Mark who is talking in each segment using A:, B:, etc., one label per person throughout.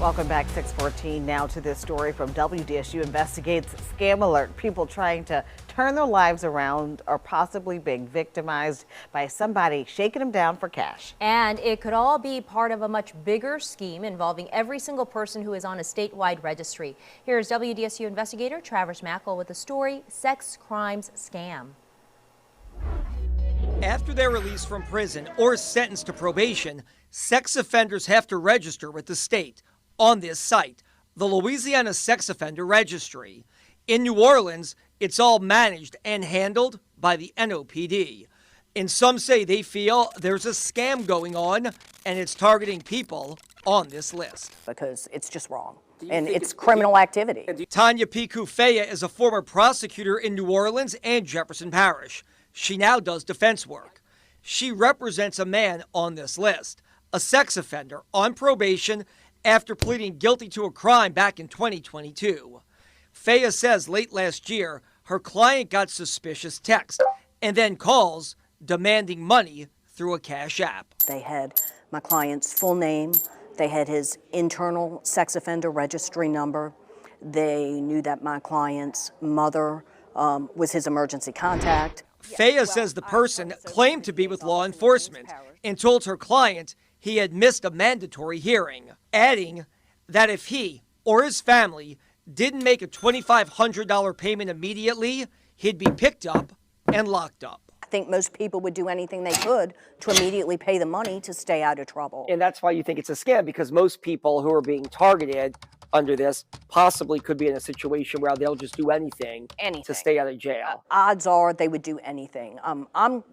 A: Welcome back, 614. Now to this story from WDSU Investigates. Scam alert. People trying to turn their lives around are possibly being victimized by somebody shaking them down for cash.
B: And it could all be part of a much bigger scheme involving every single person who is on a statewide registry. Here's WDSU investigator Travis Mackel with the story, Sex Crimes Scam.
C: After they're released from prison or sentenced to probation, sex offenders have to register with the state on this site, the Louisiana Sex Offender Registry. In New Orleans, it's all managed and handled by the NOPD. And some say they feel there's a scam going on and it's targeting people on this list.
D: Because it's just wrong. And it's criminal activity.
C: Tanya Piku-Feya is a former prosecutor in New Orleans and Jefferson Parish. She now does defense work. She represents a man on this list, a sex offender on probation after pleading guilty to a crime back in 2022. Feya says late last year, her client got suspicious text and then calls demanding money through a cash app.
D: They had my client's full name. They had his internal sex offender registry number. They knew that my client's mother was his emergency contact.
C: Feya says the person claimed to be with law enforcement and told her client he had missed a mandatory hearing, adding that if he or his family didn't make a $2,500 payment immediately, he'd be picked up and locked up.
D: I think most people would do anything they could to immediately pay the money to stay out of trouble.
E: And that's why you think it's a scam, because most people who are being targeted under this possibly could be in a situation where they'll just do anything to stay out of jail.
D: Odds are they would do anything. I'm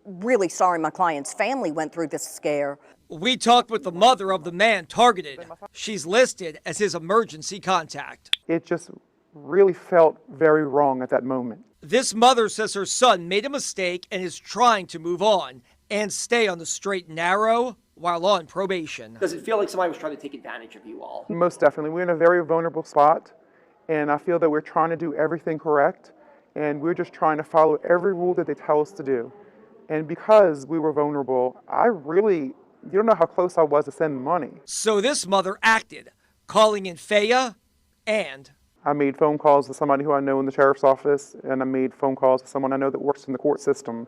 D: really sorry my client's family went through this scare.
C: We talked with the mother of the man targeted. She's listed as his emergency contact.
F: It just really felt very wrong at that moment.
C: This mother says her son made a mistake and is trying to move on and stay on the straight and narrow while on probation.
E: Does it feel like somebody was trying to take advantage of you all?
F: Most definitely. We're in a very vulnerable spot, and I feel that we're trying to do everything correct, and we're just trying to follow every rule that they tell us to do. And because we were vulnerable, you don't know how close I was to sending money.
C: So this mother acted, calling in Feya, and
F: I made phone calls to somebody who I know in the sheriff's office, and I made phone calls to someone I know that works in the court system.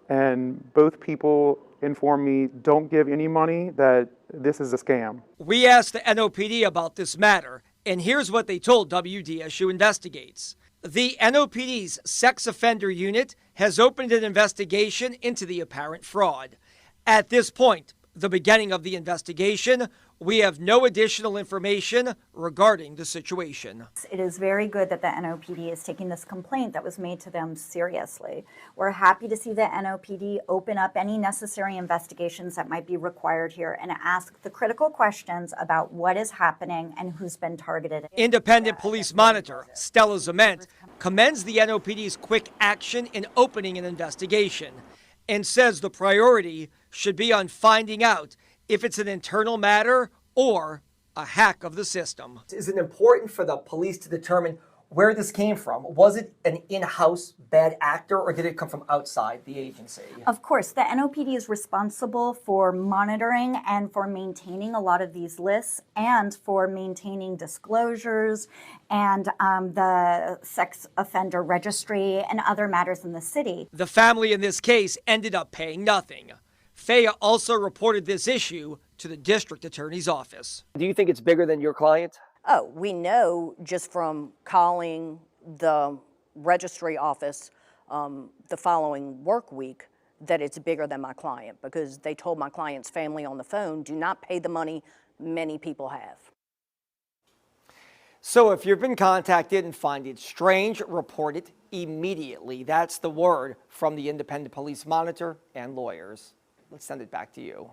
F: And both people informed me, don't give any money, that this is a scam.
C: We asked the NOPD about this matter, and here's what they told WDSU Investigates. The NOPD's Sex Offender Unit has opened an investigation into the apparent fraud. At this point, the beginning of the investigation, we have no additional information regarding the situation.
G: It is very good that the NOPD is taking this complaint that was made to them seriously. We're happy to see the NOPD open up any necessary investigations that might be required here and ask the critical questions about what is happening and who's been targeted.
C: Independent Police Monitor Stella Zement commends the NOPD's quick action in opening an investigation and says the priority should be on finding out if it's an internal matter or a hack of the system.
E: Is it important for the police to determine where this came from? Was it an in-house bad actor, or did it come from outside the agency?
G: Of course, the NOPD is responsible for monitoring and for maintaining a lot of these lists and for maintaining disclosures and the sex offender registry and other matters in the city.
C: The family in this case ended up paying nothing. Feya also reported this issue to the district attorney's office.
E: Do you think it's bigger than your client?
D: Oh, we know just from calling the registry office the following work week that it's bigger than my client, because they told my client's family on the phone, do not pay the money. Many people have.
E: So if you've been contacted and find it strange, report it immediately. That's the word from the Independent Police Monitor and lawyers. Let's send it back to you.